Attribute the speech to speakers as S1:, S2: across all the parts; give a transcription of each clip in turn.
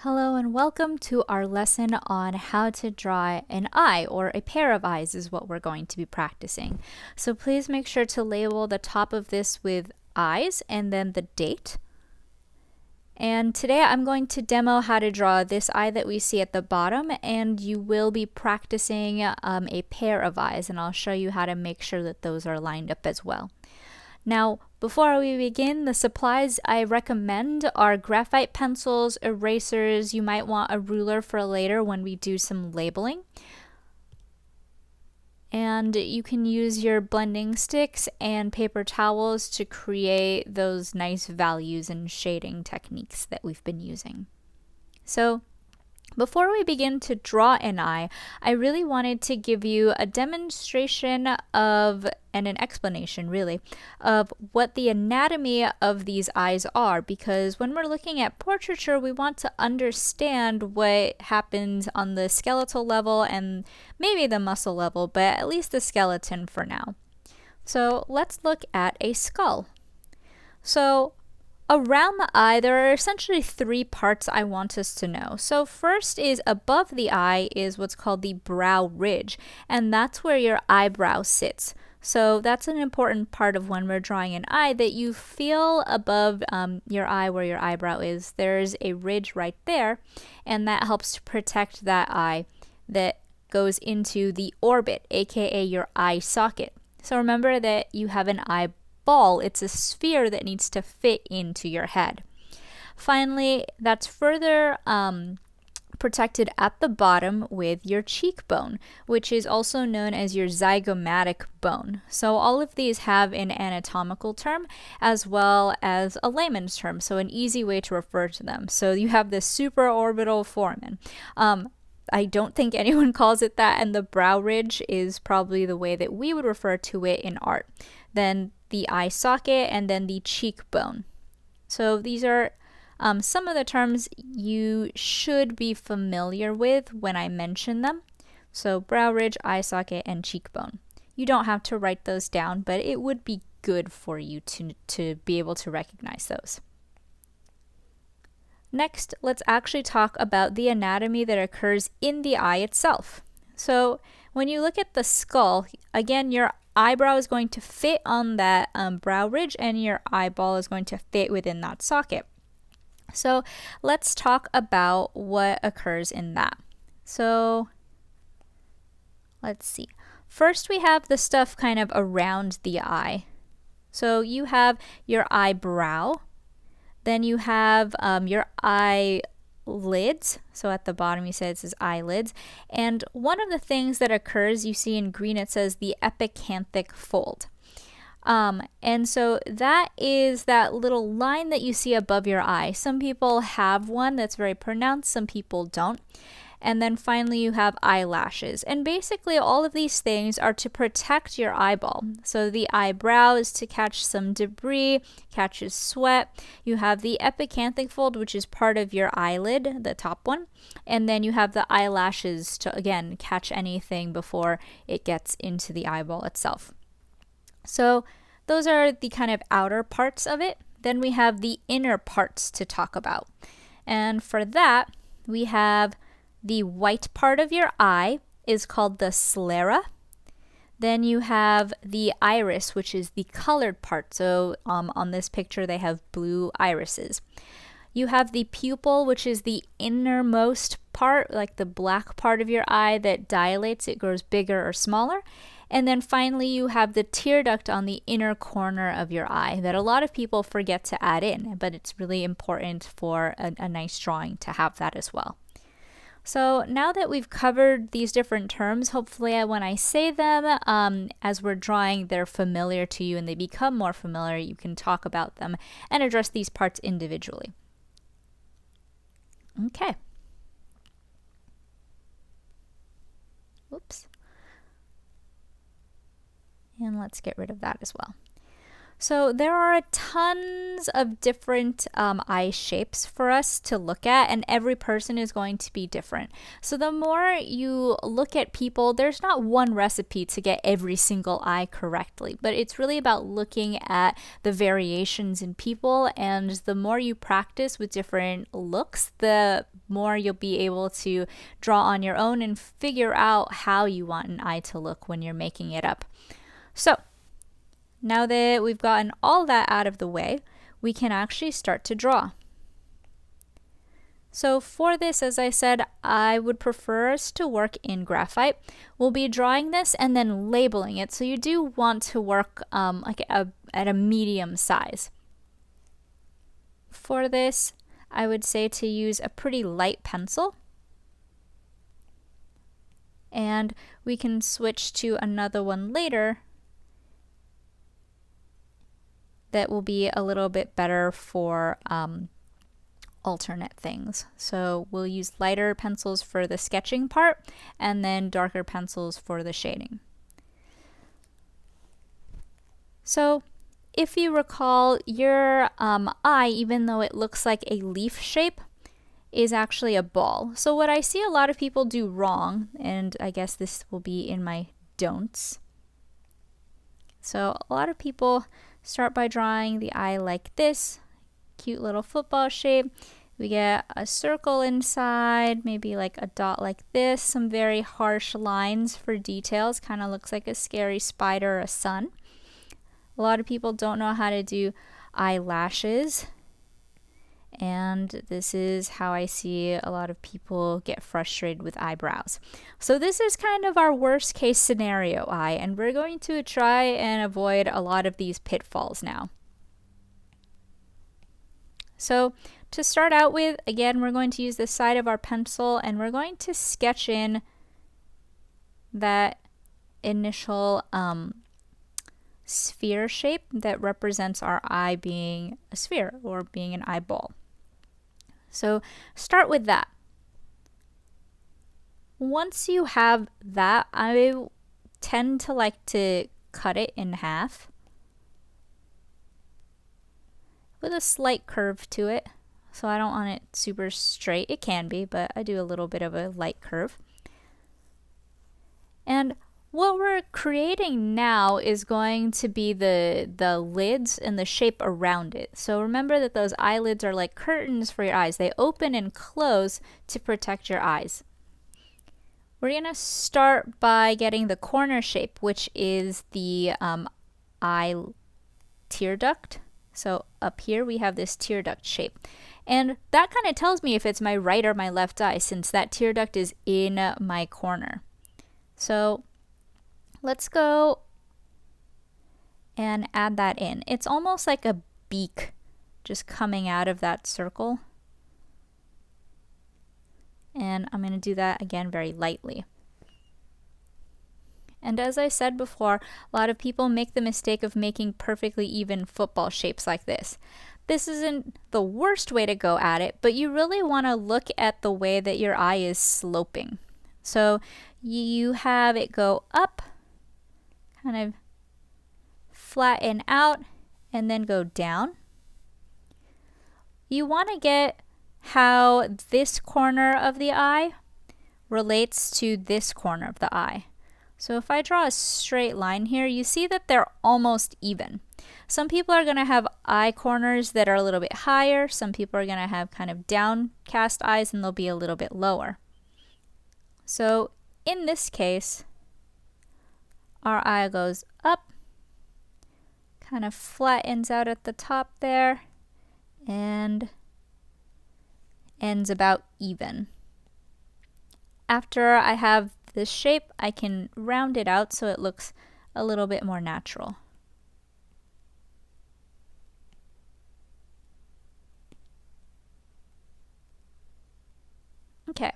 S1: Hello and welcome to our lesson on how to draw an eye, or a pair of eyes is what we're going to be practicing. So please make sure to label the top of this with eyes and then the date. And today I'm going to demo how to draw this eye that we see at the bottom, and you will be practicing a pair of eyes, and I'll show you how to make sure that those are lined up as well. Now, before we begin, the supplies I recommend are graphite pencils, erasers. You might want a ruler for later when we do some labeling. And you can use your blending sticks and paper towels to create those nice values and shading techniques that we've been using. So, before we begin to draw an eye, I really wanted to give you a demonstration of, and an explanation really, of what the anatomy of these eyes are, because when we're looking at portraiture, we want to understand what happens on the skeletal level and maybe the muscle level, but at least the skeleton for now. So let's look at a skull. So around the eye, there are essentially three parts I want us to know. So first is above the eye is what's called the brow ridge, and that's where your eyebrow sits. So that's an important part of when we're drawing an eye, that you feel above your eye where your eyebrow is. There's a ridge right there, and that helps to protect that eye that goes into the orbit, aka your eye socket. So remember that you have an eyeball. It's a sphere that needs to fit into your head. Finally, that's further protected at the bottom with your cheekbone, which is also known as your zygomatic bone. So all of these have an anatomical term as well as a layman's term, so an easy way to refer to them. So you have the supraorbital foramen. I don't think anyone calls it that, and the brow ridge is probably the way that we would refer to it in art. Then the eye socket, and then the cheekbone. So these are some of the terms you should be familiar with when I mention them. So brow ridge, eye socket, and cheekbone. You don't have to write those down, but it would be good for you to be able to recognize those. Next, let's actually talk about the anatomy that occurs in the eye itself. So when you look at the skull, again, your eyebrow is going to fit on that brow ridge, and your eyeball is going to fit within that socket. So let's talk about what occurs in that. So let's see. First, we have the stuff kind of around the eye. So you have your eyebrow. Then you have your eyelids. So at the bottom you said it says eyelids. And one of the things that occurs, you see in green, it says the epicanthic fold. And so that is that little line that you see above your eye. Some people have one that's very pronounced, some people don't. And then finally you have eyelashes. And basically all of these things are to protect your eyeball. So the eyebrow is to catch some debris, catches sweat. You have the epicanthic fold, which is part of your eyelid, the top one. And then you have the eyelashes to, again, catch anything before it gets into the eyeball itself. So those are the kind of outer parts of it. Then we have the inner parts to talk about. And for that, we have the white part of your eye is called the sclera. Then you have the iris, which is the colored part. So on this picture, they have blue irises. You have the pupil, which is the innermost part, like the black part of your eye that dilates. It grows bigger or smaller. And then finally, you have the tear duct on the inner corner of your eye that a lot of people forget to add in, but it's really important for a nice drawing to have that as well. So now that we've covered these different terms, hopefully when I say them as we're drawing, they're familiar to you and they become more familiar. You can talk about them and address these parts individually. Okay. Whoops. And let's get rid of that as well. So there are tons of different eye shapes for us to look at, and every person is going to be different. So the more you look at people, there's not one recipe to get every single eye correctly, but it's really about looking at the variations in people, and the more you practice with different looks, the more you'll be able to draw on your own and figure out how you want an eye to look when you're making it up. So now that we've gotten all that out of the way, we can actually start to draw. So for this, as I said, I would prefer us to work in graphite. We'll be drawing this and then labeling it. So you do want to work at a medium size. For this, I would say to use a pretty light pencil. And we can switch to another one later that will be a little bit better for alternate things. So we'll use lighter pencils for the sketching part and then darker pencils for the shading. So if you recall, your eye, even though it looks like a leaf shape, is actually a ball. So what I see a lot of people do wrong, and I guess this will be in my don'ts. So a lot of people start by drawing the eye like this. Cute little football shape. We get a circle inside, maybe like a dot like this, some very harsh lines for details, kind of looks like a scary spider or a sun. A lot of people don't know how to do eyelashes, and this is how I see a lot of people get frustrated with eyebrows. So this is kind of our worst case scenario eye, and we're going to try and avoid a lot of these pitfalls now. So to start out with, again, we're going to use the side of our pencil and we're going to sketch in that initial sphere shape that represents our eye being a sphere or being an eyeball. So start with that. Once you have that, I tend to like to cut it in half with a slight curve to it. So I don't want it super straight. It can be, but I do a little bit of a light curve. And what we're creating now is going to be the lids and the shape around it. So remember that those eyelids are like curtains for your eyes. They open and close to protect your eyes. We're going to start by getting the corner shape, which is the eye tear duct. So up here we have this tear duct shape. And that kind of tells me if it's my right or my left eye, since that tear duct is in my corner. So let's go and add that in. It's almost like a beak just coming out of that circle. And I'm going to do that again very lightly. And as I said before, a lot of people make the mistake of making perfectly even football shapes like this. This isn't the worst way to go at it, but you really want to look at the way that your eye is sloping. So you have it go up, kind of flatten out, and then go down. You want to get how this corner of the eye relates to this corner of the eye. So if I draw a straight line here, you see that they're almost even. Some people are going to have eye corners that are a little bit higher. Some people are going to have kind of downcast eyes and they'll be a little bit lower. So in this case, our eye goes up, kind of flattens out at the top there, and ends about even. After I have this shape, I can round it out so it looks a little bit more natural. Okay,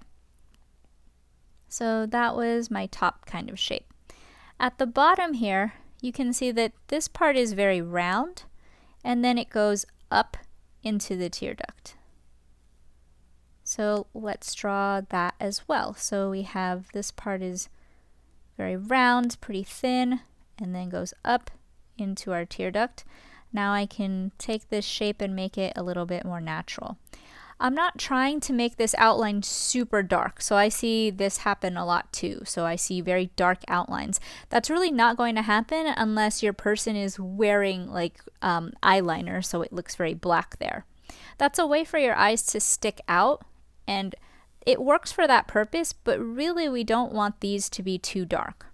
S1: so that was my top kind of shape. At the bottom here, you can see that this part is very round, and then it goes up into the tear duct. So let's draw that as well. So we have this part is very round, pretty thin, and then goes up into our tear duct. Now I can take this shape and make it a little bit more natural. I'm not trying to make this outline super dark, so I see this happen a lot too. So I see very dark outlines. That's really not going to happen unless your person is wearing like eyeliner, so it looks very black there. That's a way for your eyes to stick out and it works for that purpose, but really we don't want these to be too dark.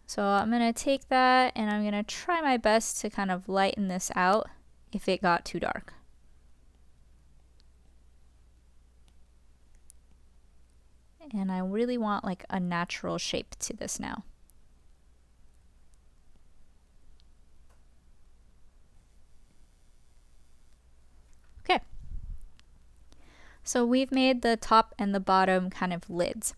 S1: So I'm going to take that and I'm going to try my best to kind of lighten this out if it got too dark. And I really want like a natural shape to this now. Okay. So we've made the top and the bottom kind of lids.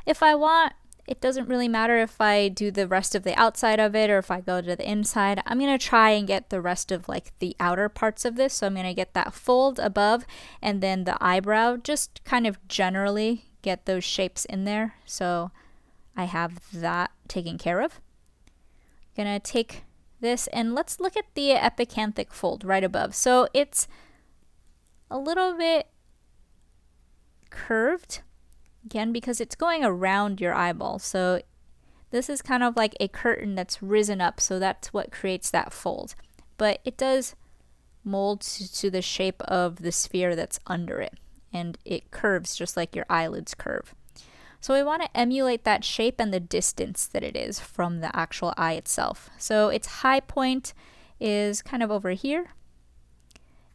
S1: If I want, it doesn't really matter if I do the rest of the outside of it or if I go to the inside. I'm going to try and get the rest of like the outer parts of this. So I'm going to get that fold above and then the eyebrow, just kind of generally get those shapes in there. So I have that taken care of. I'm going to take this and let's look at the epicanthic fold right above. So it's a little bit curved. Again, because it's going around your eyeball. So this is kind of like a curtain that's risen up. So that's what creates that fold. But it does mold to the shape of the sphere that's under it. And it curves just like your eyelids curve. So we want to emulate that shape and the distance that it is from the actual eye itself. So its high point is kind of over here.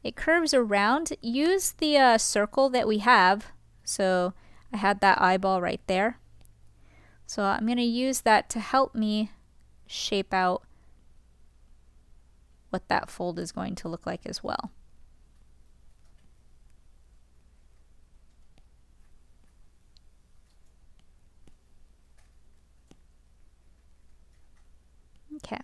S1: It curves around. Use the circle that we have. So I had that eyeball right there. So I'm going to use that to help me shape out what that fold is going to look like as well. Okay.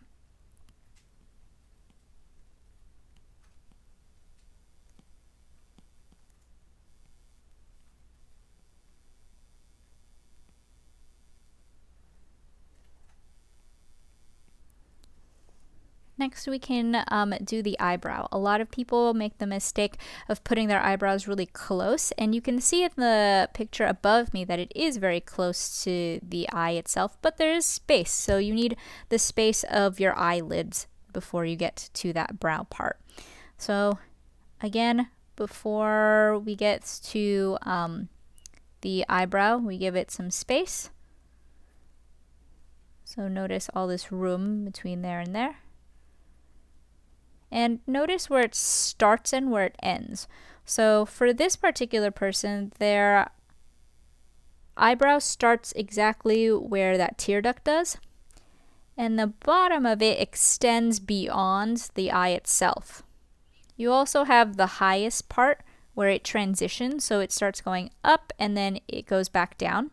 S1: Next we can do the eyebrow. A lot of people make the mistake of putting their eyebrows really close, and you can see in the picture above me that it is very close to the eye itself, but there is space. So you need the space of your eyelids before you get to that brow part. So again, before we get to the eyebrow, we give it some space. So notice all this room between there and there. And notice where it starts and where it ends. So for this particular person, their eyebrow starts exactly where that tear duct does. And the bottom of it extends beyond the eye itself. You also have the highest part where it transitions. So it starts going up and then it goes back down.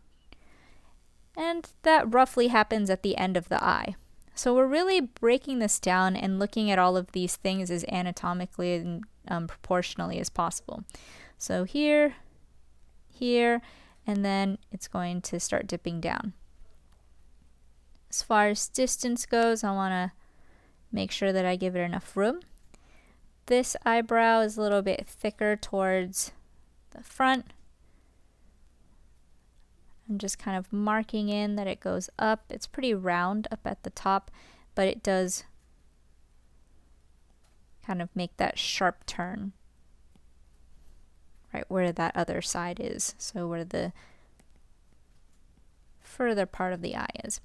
S1: And that roughly happens at the end of the eye. So we're really breaking this down and looking at all of these things as anatomically and proportionally as possible. So here, here, and then it's going to start dipping down. As far as distance goes, I want to make sure that I give it enough room. This eyebrow is a little bit thicker towards the front. I'm just kind of marking in that it goes up. It's pretty round up at the top, but it does kind of make that sharp turn right where that other side is. So where the further part of the eye is.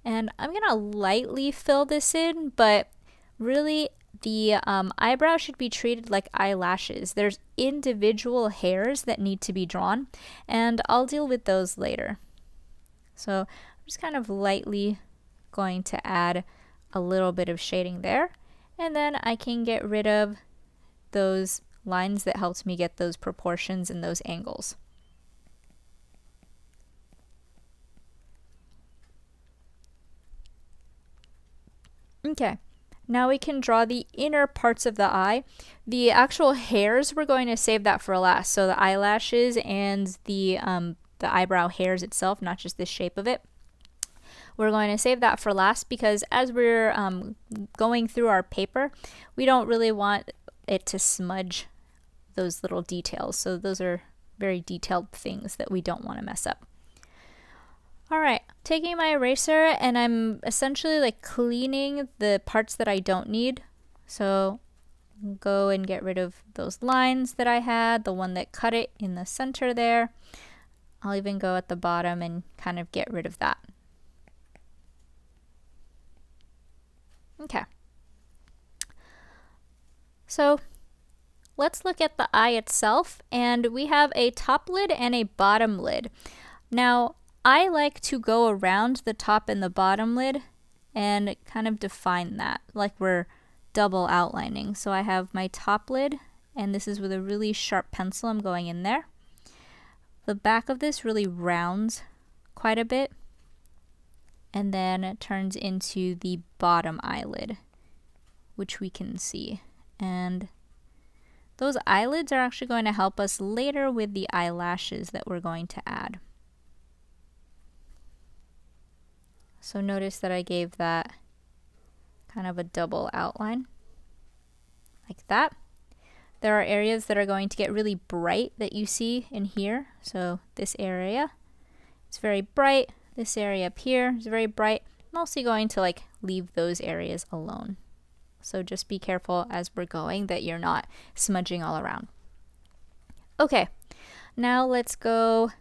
S1: And I'm going to lightly fill this in, but really the eyebrow should be treated like eyelashes. There's individual hairs that need to be drawn, and I'll deal with those later. So I'm just kind of lightly going to add a little bit of shading there, and then I can get rid of those lines that helped me get those proportions and those angles. Okay. Now we can draw the inner parts of the eye. The actual hairs, we're going to save that for last. So the eyelashes and the eyebrow hairs itself, not just the shape of it. We're going to save that for last because as we're going through our paper, we don't really want it to smudge those little details. So those are very detailed things that we don't want to mess up. All right, taking my eraser and I'm essentially like cleaning the parts that I don't need. So go and get rid of those lines that I had, the one that cut it in the center there. I'll even go at the bottom and kind of get rid of that. Okay. So let's look at the eye itself, and we have a top lid and a bottom lid. Now, I like to go around the top and the bottom lid and kind of define that, like we're double outlining. So I have my top lid, and this is with a really sharp pencil. I'm going in there. The back of this really rounds quite a bit, and then it turns into the bottom eyelid, which we can see. And those eyelids are actually going to help us later with the eyelashes that we're going to add. So notice that I gave that kind of a double outline, like that. There are areas that are going to get really bright that you see in here. So this area, it's very bright. This area up here is very bright. I'm also going to like leave those areas alone. So just be careful as we're going that you're not smudging all around. Okay, now let's go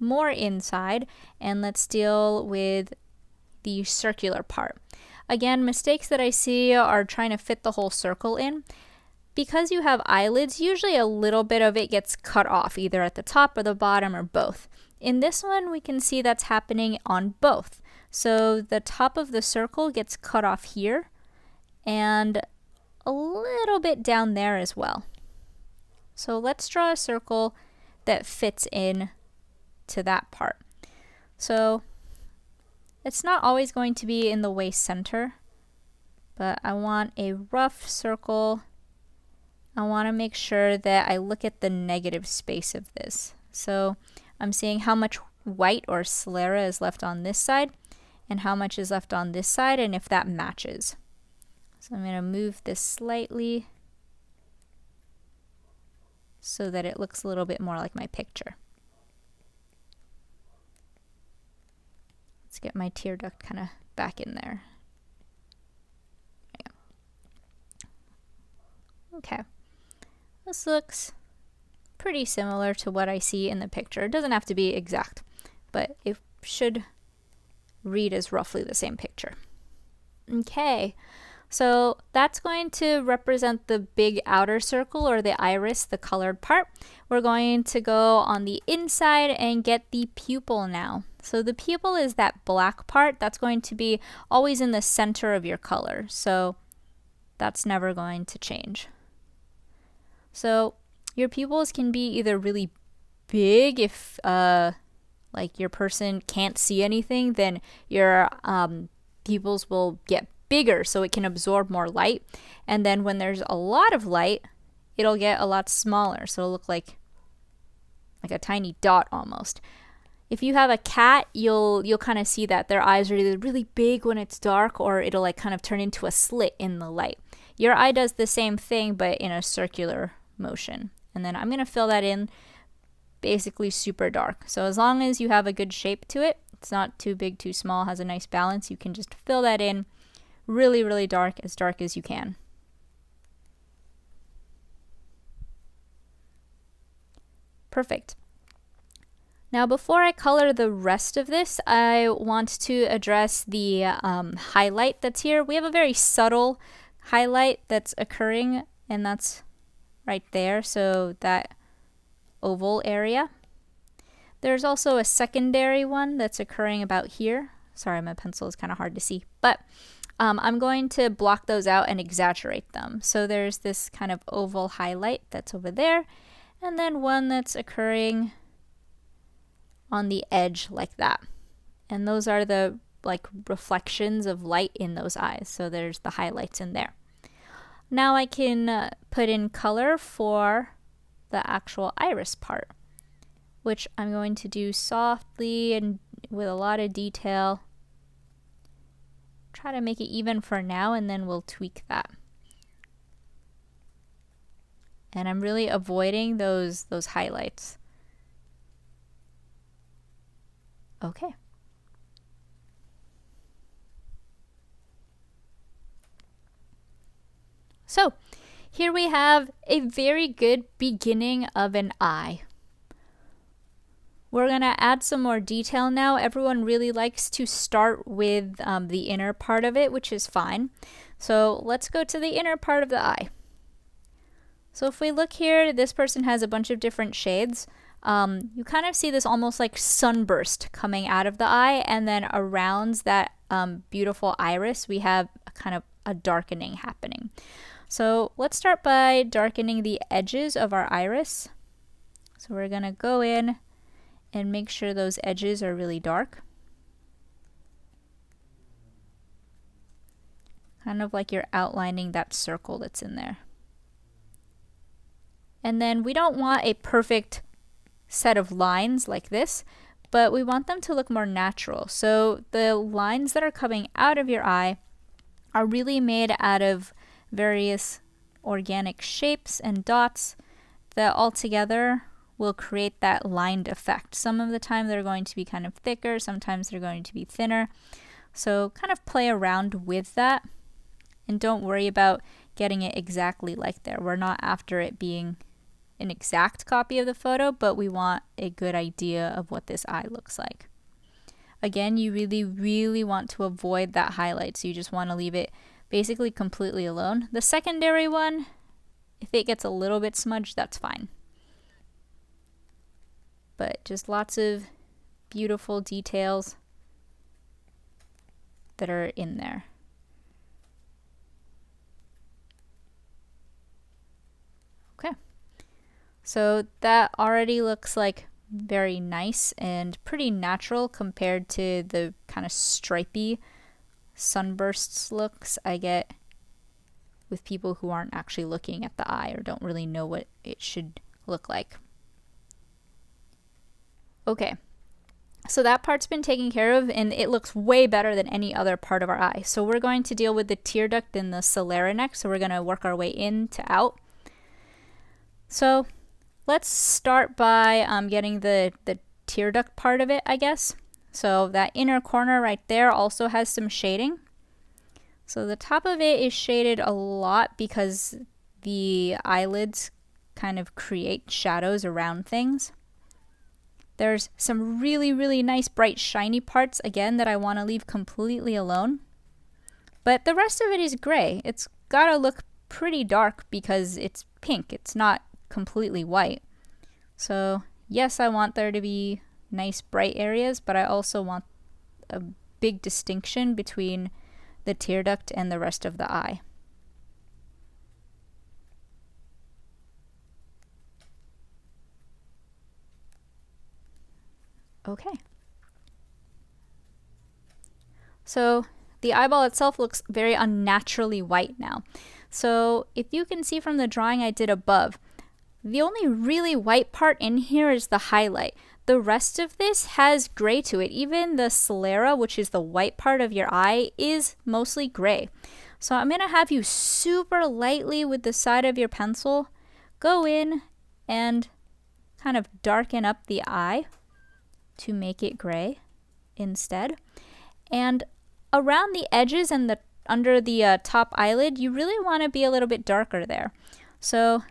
S1: more inside and let's deal with the circular part. Again, mistakes that I see are trying to fit the whole circle in. Because you have eyelids, usually a little bit of it gets cut off, either at the top or the bottom or both. In this one, we can see that's happening on both. So the top of the circle gets cut off here, and a little bit down there as well. So let's draw a circle that fits in to that part. So it's not always going to be in the waist center, but I want a rough circle. I want to make sure that I look at the negative space of this. So I'm seeing how much white or sclera is left on this side and how much is left on this side, and if that matches. So I'm going to move this slightly so that it looks a little bit more like my picture. Let's get my tear duct kind of back in there. Okay. This looks pretty similar to what I see in the picture. It doesn't have to be exact, but it should read as roughly the same picture. Okay, so that's going to represent the big outer circle, or the iris, the colored part. We're going to go on the inside and get the pupil now. So the pupil is that black part that's going to be always in the center of your color. So that's never going to change. So your pupils can be either really big if like your person can't see anything, then your pupils will get bigger so it can absorb more light. And then when there's a lot of light, it'll get a lot smaller. So it'll look like a tiny dot almost. If you have a cat, you'll kind of see that their eyes are either really big when it's dark, or it'll like kind of turn into a slit in the light. Your eye does the same thing, but in a circular motion. And then I'm going to fill that in basically super dark. So as long as you have a good shape to it, it's not too big, too small, has a nice balance, you can just fill that in really, really dark as you can. Perfect. Now before I color the rest of this, I want to address the highlight that's here. We have a very subtle highlight that's occurring, and that's right there, so that oval area. There's also a secondary one that's occurring about here. Sorry, my pencil is kind of hard to see, but I'm going to block those out and exaggerate them. So there's this kind of oval highlight that's over there, and then one that's occurring on the edge like that. And those are the like reflections of light in those eyes. So there's the highlights in there. Now I can put in color for the actual iris part, which I'm going to do softly and with a lot of detail. Try to make it even for now, and then we'll tweak that. And I'm really avoiding those highlights. Okay. So here we have a very good beginning of an eye. We're going to add some more detail now. Everyone really likes to start with the inner part of it, which is fine. So let's go to the inner part of the eye. So if we look here, this person has a bunch of different shades. You kind of see this almost like sunburst coming out of the eye, and then around that beautiful iris, we have kind of a darkening happening. So let's start by darkening the edges of our iris. So we're going to go in and make sure those edges are really dark. Kind of like you're outlining that circle that's in there. And then we don't want a perfect set of lines like this, but we want them to look more natural. So the lines that are coming out of your eye are really made out of various organic shapes and dots that all together will create that lined effect. Some of the time they're going to be kind of thicker, sometimes they're going to be thinner. So kind of play around with that and don't worry about getting it exactly like there. We're not after it being an exact copy of the photo, but we want a good idea of what this eye looks like. Again, you really want to avoid that highlight, so you just want to leave it basically completely alone. The secondary one, if it gets a little bit smudged, that's fine. But just lots of beautiful details that are in there. Okay. So that already looks like very nice and pretty natural compared to the kind of stripy sunbursts looks I get with people who aren't actually looking at the eye or don't really know what it should look like. Okay, so that part's been taken care of and it looks way better than any other part of our eye. So we're going to deal with the tear duct and the sclera next. So we're going to work our way in to out. So let's start by getting the tear duct part of it, I guess. So that inner corner right there also has some shading. So the top of it is shaded a lot because the eyelids kind of create shadows around things. There's some really nice bright shiny parts again that I want to leave completely alone. But the rest of it is gray. It's got to look pretty dark because it's pink. It's not completely white. So yes, I want there to be nice bright areas, but I also want a big distinction between the tear duct and the rest of the eye. Okay. So the eyeball itself looks very unnaturally white now. So if you can see from the drawing I did above, the only really white part in here is the highlight. The rest of this has gray to it. Even the sclera, which is the white part of your eye, is mostly gray. So I'm going to have you super lightly with the side of your pencil go in and kind of darken up the eye to make it gray instead. And around the edges and under the top eyelid, you really want to be a little bit darker there. So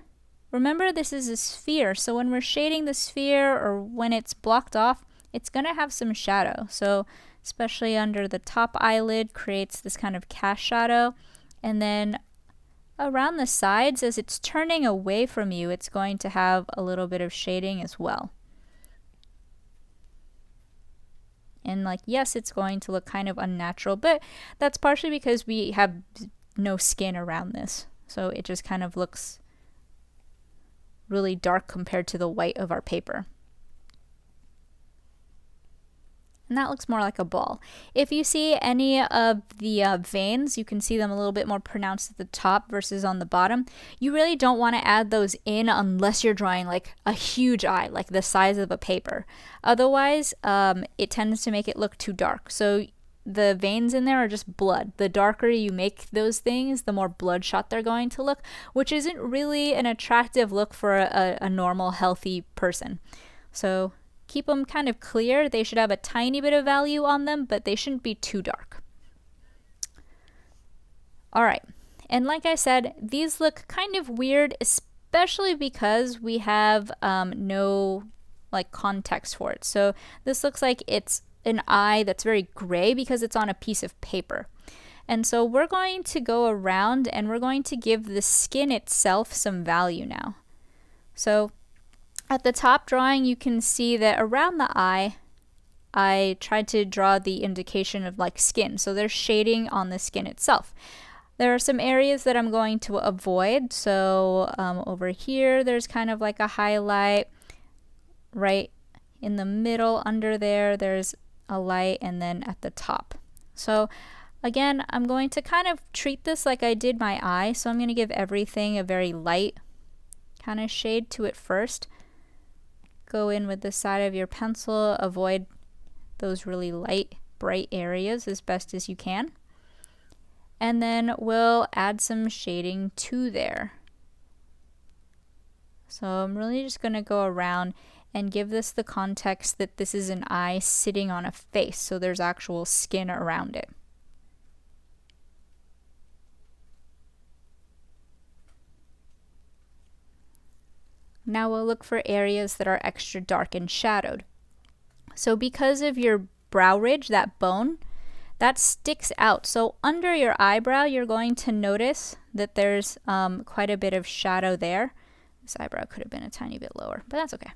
S1: remember, this is a sphere, so when we're shading the sphere or when it's blocked off, it's going to have some shadow. So especially under the top eyelid creates this kind of cast shadow. And then around the sides, as it's turning away from you, it's going to have a little bit of shading as well. And like, yes, it's going to look kind of unnatural, but that's partially because we have no skin around this. So it just kind of looks really dark compared to the white of our paper. And that looks more like a ball. If you see any of the veins, you can see them a little bit more pronounced at the top versus on the bottom. You really don't want to add those in unless you're drawing like a huge eye, like the size of a paper. Otherwise, it tends to make it look too dark. So the veins in there are just blood. The darker you make those things, the more bloodshot they're going to look, which isn't really an attractive look for a normal, healthy person. So keep them kind of clear. They should have a tiny bit of value on them, but they shouldn't be too dark. All right. And like I said, these look kind of weird, especially because we have no like context for it. So this looks like it's an eye that's very gray because it's on a piece of paper. And so we're going to go around and we're going to give the skin itself some value now. So at the top drawing, you can see that around the eye, I tried to draw the indication of like skin. So there's shading on the skin itself. There are some areas that I'm going to avoid. So over here, there's kind of like a highlight. Right in the middle under there, there's a light, and then at the top. So again, I'm going to kind of treat this like I did my eye. So I'm going to give everything a very light kind of shade to it first. Go in with the side of your pencil, avoid those really light, bright areas as best as you can. And then we'll add some shading to there. So I'm really just going to go around and give this the context that this is an eye sitting on a face, so there's actual skin around it. Now we'll look for areas that are extra dark and shadowed. So because of your brow ridge, that bone, that sticks out. So under your eyebrow, you're going to notice that there's quite a bit of shadow there. This eyebrow could have been a tiny bit lower, but that's okay.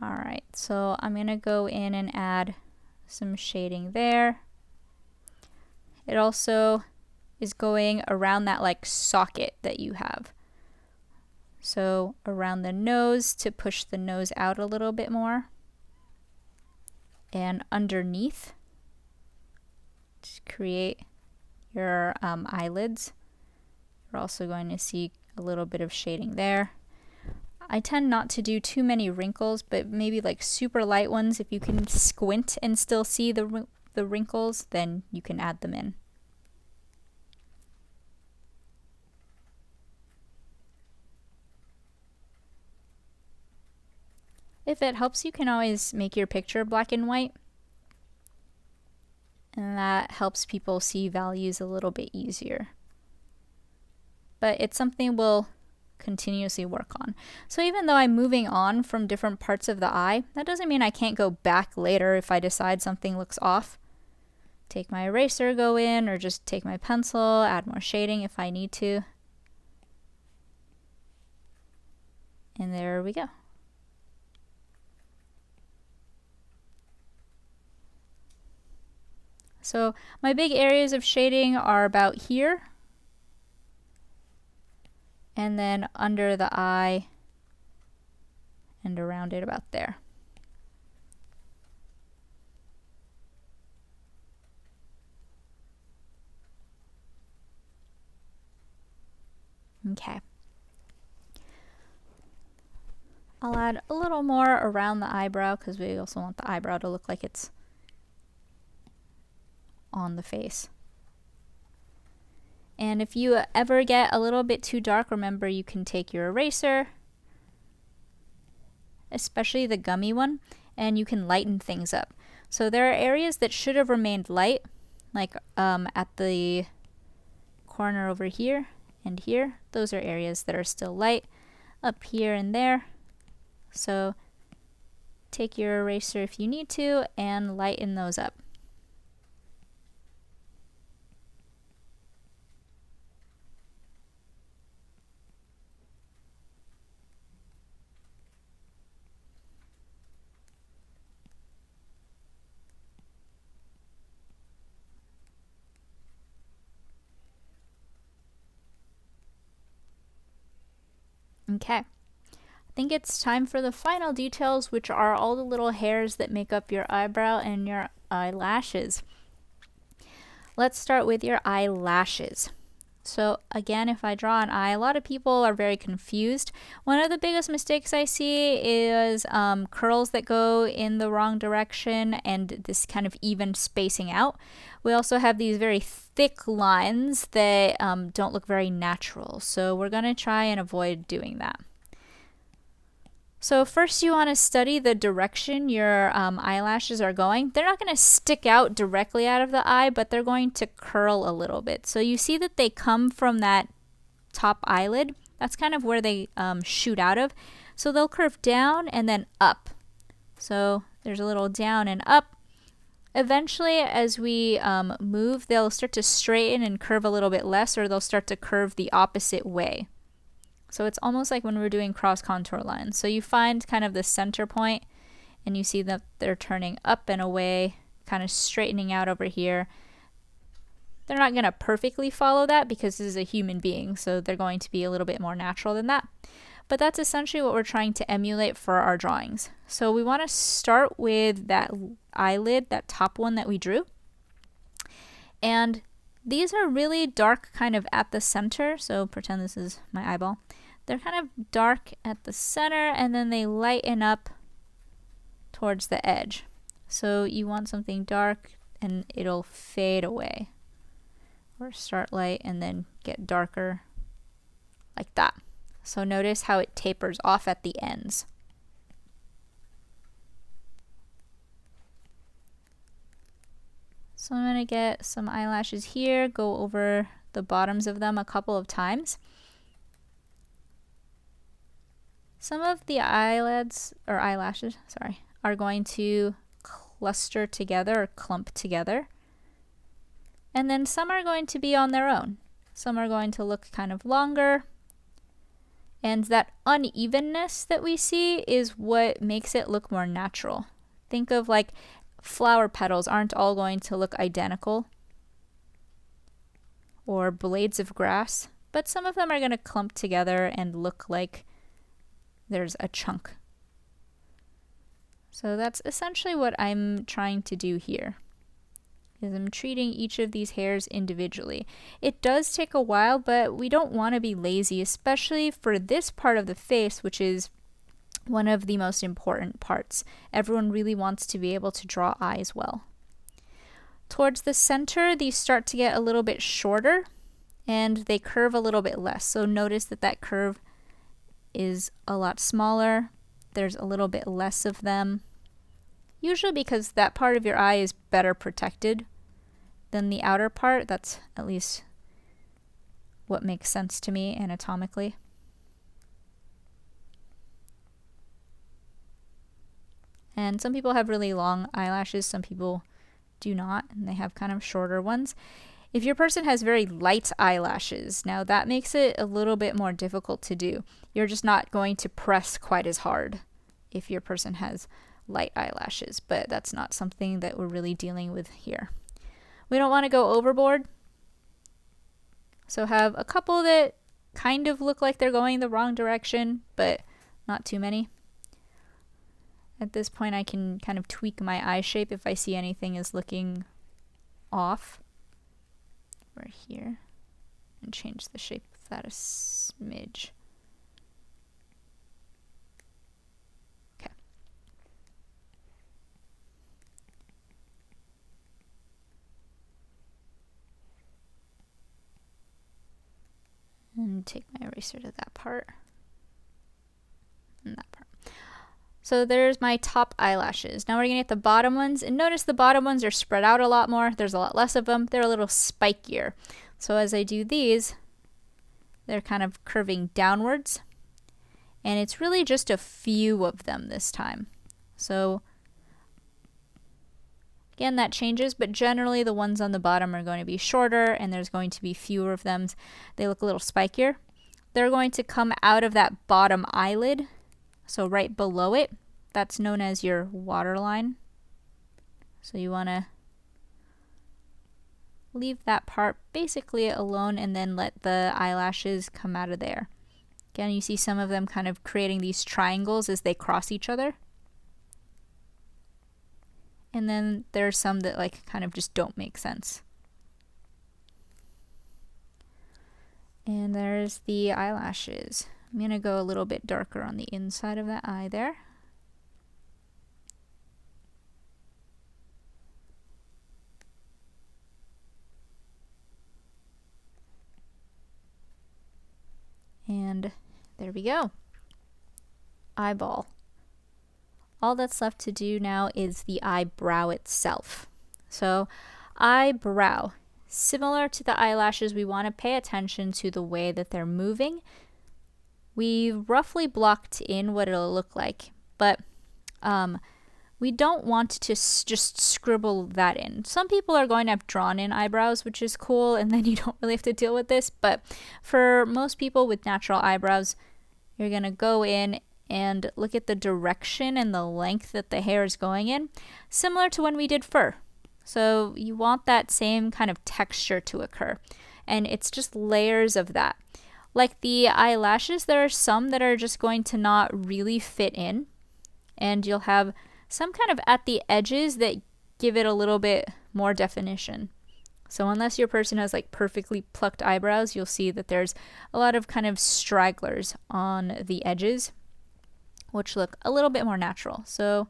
S1: All right, so I'm gonna go in and add some shading there. It also is going around that like socket that you have. So around the nose to push the nose out a little bit more. And underneath, just create your eyelids. You're also going to see a little bit of shading there. I tend not to do too many wrinkles, but maybe like super light ones. If you can squint and still see the wrinkles, then you can add them in. If it helps, you can always make your picture black and white. And that helps people see values a little bit easier. But it's something we'll continuously work on. So even though I'm moving on from different parts of the eye, that doesn't mean I can't go back later if I decide something looks off. Take my eraser, go in, or just take my pencil, add more shading if I need to. And there we go. So my big areas of shading are about here, and then under the eye and around it about there. Okay. I'll add a little more around the eyebrow because we also want the eyebrow to look like it's on the face. And if you ever get a little bit too dark, remember you can take your eraser, especially the gummy one, and you can lighten things up. So there are areas that should have remained light, like at the corner over here and here. Those are areas that are still light, up here and there. So take your eraser if you need to and lighten those up. Okay, I think it's time for the final details, which are all the little hairs that make up your eyebrow and your eyelashes. Let's start with your eyelashes. So again, if I draw an eye, a lot of people are very confused. One of the biggest mistakes I see is curls that go in the wrong direction and this kind of even spacing out. We also have these very thick lines that don't look very natural. So we're going to try and avoid doing that. So first you want to study the direction your eyelashes are going. They're not going to stick out directly out of the eye, but they're going to curl a little bit. So you see that they come from that top eyelid. That's kind of where they shoot out of. So they'll curve down and then up. So there's a little down and up. Eventually, as we move, they'll start to straighten and curve a little bit less, or they'll start to curve the opposite way. So it's almost like when we're doing cross contour lines. So you find kind of the center point and you see that they're turning up and away, kind of straightening out over here. They're not going to perfectly follow that because this is a human being, so they're going to be a little bit more natural than that. But that's essentially what we're trying to emulate for our drawings. So we want to start with that eyelid, that top one that we drew. And these are really dark kind of at the center, so pretend this is my eyeball. They're kind of dark at the center and then they lighten up towards the edge. So you want something dark and it'll fade away. Or start light and then get darker like that. So notice how it tapers off at the ends. So I'm going to get some eyelashes here, go over the bottoms of them a couple of times. Some of the eyelids, or eyelashes, sorry, are going to cluster together or clump together. And then some are going to be on their own. Some are going to look kind of longer. And that unevenness that we see is what makes it look more natural. Think of like flower petals aren't all going to look identical, or blades of grass, but some of them are going to clump together and look like there's a chunk. So that's essentially what I'm trying to do here, is I'm treating each of these hairs individually. It does take a while, but we don't want to be lazy, especially for this part of the face, which is one of the most important parts. Everyone really wants to be able to draw eyes well. Towards the center, these start to get a little bit shorter and they curve a little bit less. So notice that that curve is a lot smaller. There's a little bit less of them. Usually because that part of your eye is better protected than the outer part. That's at least what makes sense to me anatomically. And some people have really long eyelashes, some people do not, and they have kind of shorter ones. If your person has very light eyelashes, now that makes it a little bit more difficult to do. You're just not going to press quite as hard if your person has light eyelashes, but that's not something that we're really dealing with here. We don't want to go overboard, so have a couple that kind of look like they're going the wrong direction, but not too many. At this point I can kind of tweak my eye shape if I see anything is looking off. Over here, and change the shape of that a smidge. Okay. And take my eraser to that part. And that part. So there's my top eyelashes. Now we're going to get the bottom ones, and notice the bottom ones are spread out a lot more. There's a lot less of them. They're a little spikier. So as I do these, they're kind of curving downwards, and it's really just a few of them this time. So again, that changes, but generally the ones on the bottom are going to be shorter, and there's going to be fewer of them. They look a little spikier. They're going to come out of that bottom eyelid. So right below it, that's known as your waterline. So you want to leave that part basically alone and then let the eyelashes come out of there. Again, you see some of them kind of creating these triangles as they cross each other. And then there's some that like kind of just don't make sense. And there's the eyelashes. I'm going to go a little bit darker on the inside of that eye there. And there we go. eyeball. All that's left to do now is the eyebrow itself. So eyebrow, similar to the eyelashes, we want to pay attention to the way that they're moving. We roughly blocked in what it'll look like, but we don't want to just scribble that in. Some people are going to have drawn in eyebrows, which is cool, and then you don't really have to deal with this, but for most people with natural eyebrows, you're going to go in and look at the direction and the length that the hair is going in, similar to when we did fur. So you want that same kind of texture to occur, and it's just layers of that. Like the eyelashes, there are some that are just going to not really fit in, and you'll have some kind of at the edges that give it a little bit more definition. So unless your person has like perfectly plucked eyebrows, you'll see that there's a lot of kind of stragglers on the edges, which look a little bit more natural. So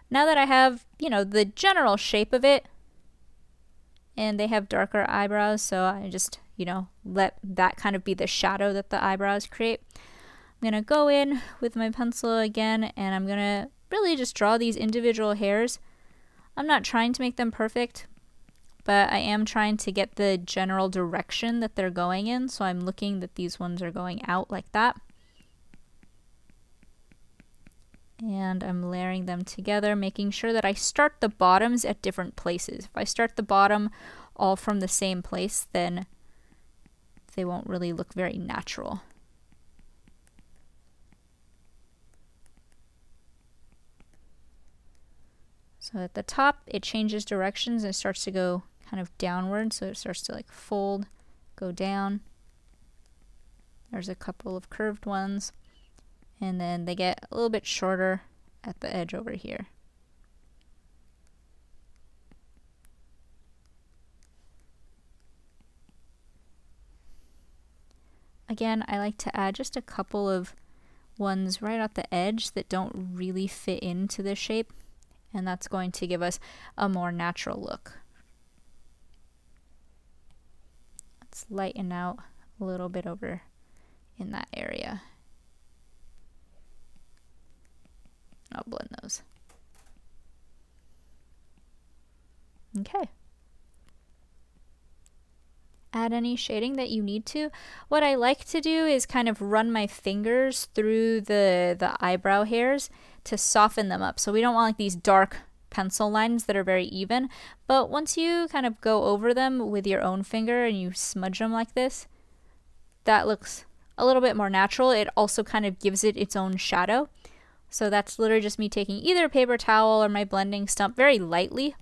S1: now that I have, the general shape of it, and they have darker eyebrows, so I just, let that kind of be the shadow that the eyebrows create. I'm going to go in with my pencil again, and I'm going to really just draw these individual hairs. I'm not trying to make them perfect, but I am trying to get the general direction that they're going in, so I'm looking that these ones are going out like that. And I'm layering them together, making sure that I start the bottoms at different places. If I start the bottom all from the same place, then they won't really look very natural. So at the top, it changes directions and starts to go kind of downward. So it starts to like fold, go down. There's a couple of curved ones. And then they get a little bit shorter at the edge over here. Again, I like to add just a couple of ones right at the edge that don't really fit into the shape, and that's going to give us a more natural look. Let's lighten out a little bit over in that area. I'll blend those. Okay. Add any shading that you need to. What I like to do is kind of run my fingers through the eyebrow hairs to soften them up. So we don't want like these dark pencil lines that are very even, but once you kind of go over them with your own finger and you smudge them like this, that looks a little bit more natural. It also kind of gives it its own shadow. So that's literally just me taking either a paper towel or my blending stump very lightly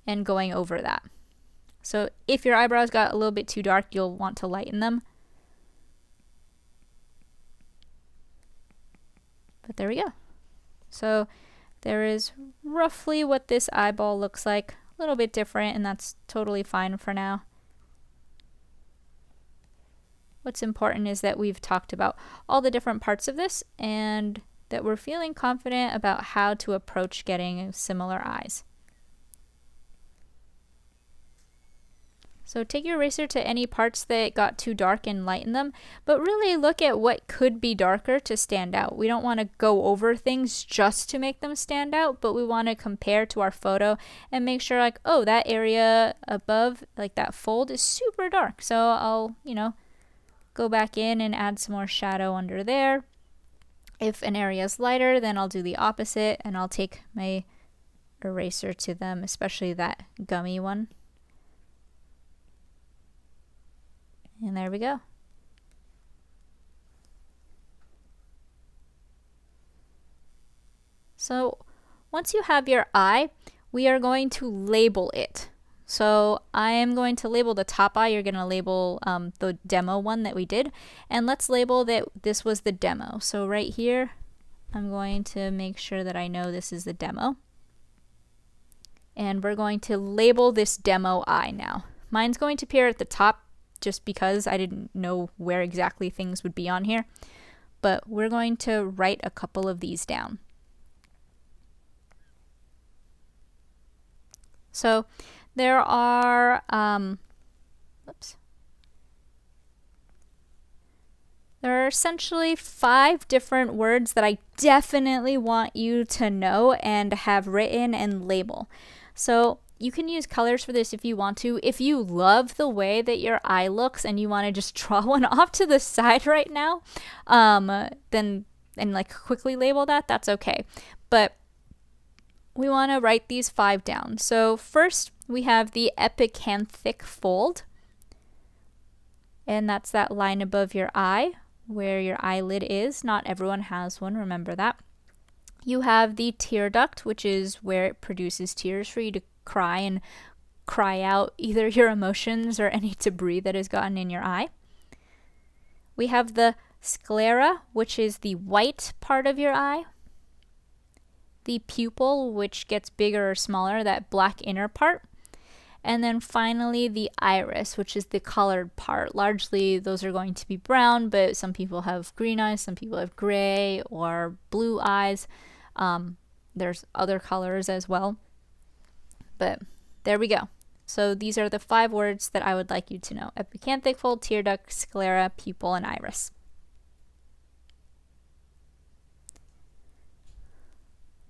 S1: and going over that. So if your eyebrows got a little bit too dark, you'll want to lighten them. But there we go. So there is roughly what this eyeball looks like. A little bit different, and that's totally fine for now. What's important is that we've talked about all the different parts of this and that we're feeling confident about how to approach getting similar eyes. So take your eraser to any parts that got too dark and lighten them, but really look at what could be darker to stand out. We don't want to go over things just to make them stand out, but we want to compare to our photo and make sure like, oh, that area above, like that fold is super dark. So I'll, go back in and add some more shadow under there. If an area is lighter, then I'll do the opposite and I'll take my eraser to them, especially that gummy one. And there we go. So once you have your eye, we are going to label it. So I am going to label the top eye. You're going to label the demo one that we did. And let's label that this was the demo. So right here, I'm going to make sure that I know this is the demo. And we're going to label this demo eye now. Mine's going to appear at the top just because I didn't know where exactly things would be on here. But we're going to write a couple of these down. So there are There are essentially 5 different words that I definitely want you to know and have written and label. So you can use colors for this if you want to. If you love the way that your eye looks and you want to just draw one off to the side right now, then and like quickly label that, that's okay. But we want to write these 5 down. So first we have the Epicanthic Fold, and that's that line above your eye where your eyelid is. Not everyone has one, remember that. You have the Tear Duct, which is where it produces tears for you to cry and cry out either your emotions or any debris that has gotten in your eye. We have the Sclera, which is the white part of your eye. The Pupil, which gets bigger or smaller, that black inner part. And then finally the iris, which is the colored part. Largely those are going to be brown, but some people have green eyes, some people have gray or blue eyes. There's other colors as well. But there we go. So these are the 5 words that I would like you to know: Epicanthic Fold, Tear Duct, Sclera, Pupil, and iris.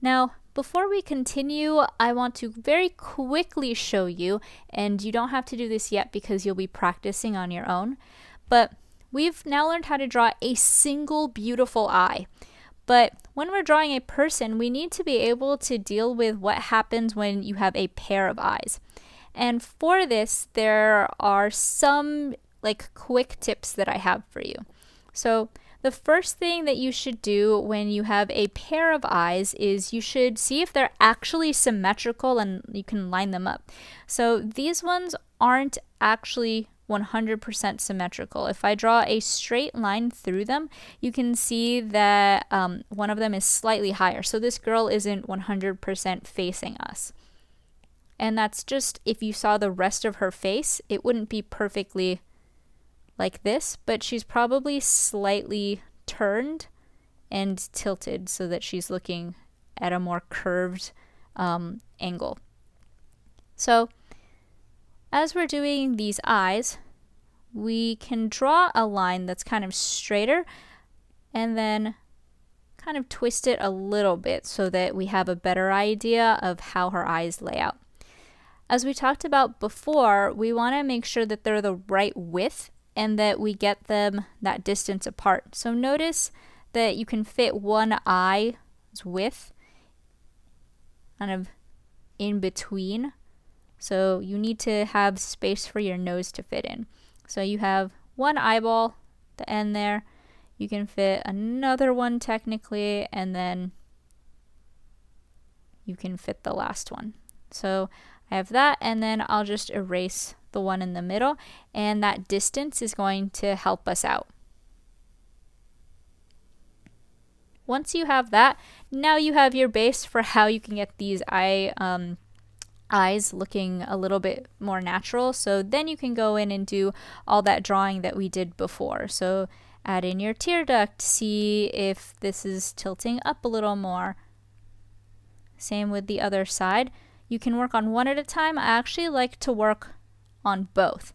S1: Now, before we continue, I want to very quickly show you, and you don't have to do this yet because you'll be practicing on your own, but we've now learned how to draw a single beautiful eye. But when we're drawing a person, we need to be able to deal with what happens when you have a pair of eyes. And for this, there are some quick tips that I have for you. So the first thing that you should do when you have a pair of eyes is you should see if they're actually symmetrical and you can line them up. So these ones aren't actually 100% symmetrical. If I draw a straight line through them, you can see that one of them is slightly higher. So this girl isn't 100% facing us. And that's just if you saw the rest of her face, it wouldn't be perfectly like this, but she's probably slightly turned and tilted so that she's looking at a more curved angle. So as we're doing these eyes, we can draw a line that's kind of straighter and then kind of twist it a little bit so that we have a better idea of how her eyes lay out. As we talked about before, we want to make sure that they're the right width and that we get them that distance apart. So notice that you can fit one eye's width kind of in between. So you need to have space for your nose to fit in. So you have one eyeball, the end there. You can fit another one technically, and then you can fit the last one. So I have that, and then I'll just erase the one in the middle, and that distance is going to help us out. Once you have that, now you have your base for how you can get these eyes looking a little bit more natural. So then you can go in and do all that drawing that we did before. So add in your tear duct, see if this is tilting up a little more. Same with the other side. You can work on one at a time. I actually like to work on both.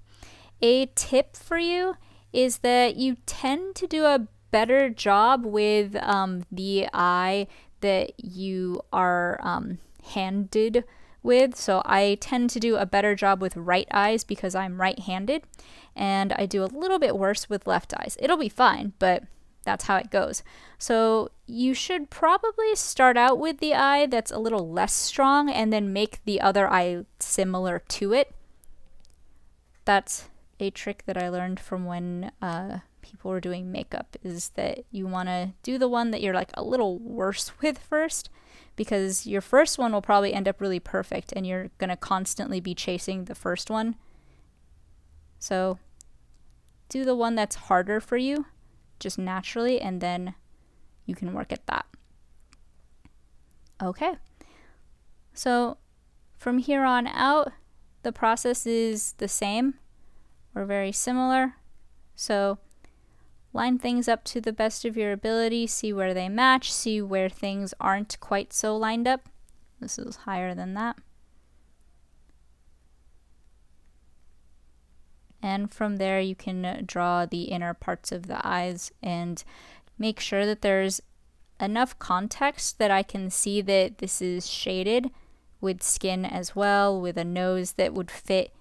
S1: A tip for you is that you tend to do a better job with the eye that you are handed with. So I tend to do a better job with right eyes because I'm right-handed, and I do a little bit worse with left eyes. It'll be fine, but that's how it goes. So you should probably start out with the eye that's a little less strong and then make the other eye similar to it. That's a trick that I learned from when people were doing makeup, is that you want to do the one that you're like a little worse with first, because your first one will probably end up really perfect and you're going to constantly be chasing the first one. So do the one that's harder for you just naturally, and then you can work at that. Okay, so from here on out, the process is the same or very similar. So line things up to the best of your ability, see where they match, see where things aren't quite so lined up. This is higher than that. And from there you can draw the inner parts of the eyes and make sure that there's enough context that I can see that this is shaded with skin as well, with a nose that would fit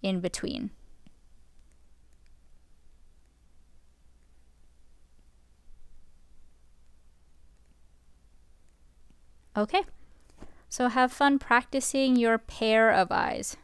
S1: in between. Okay, so have fun practicing your pair of eyes.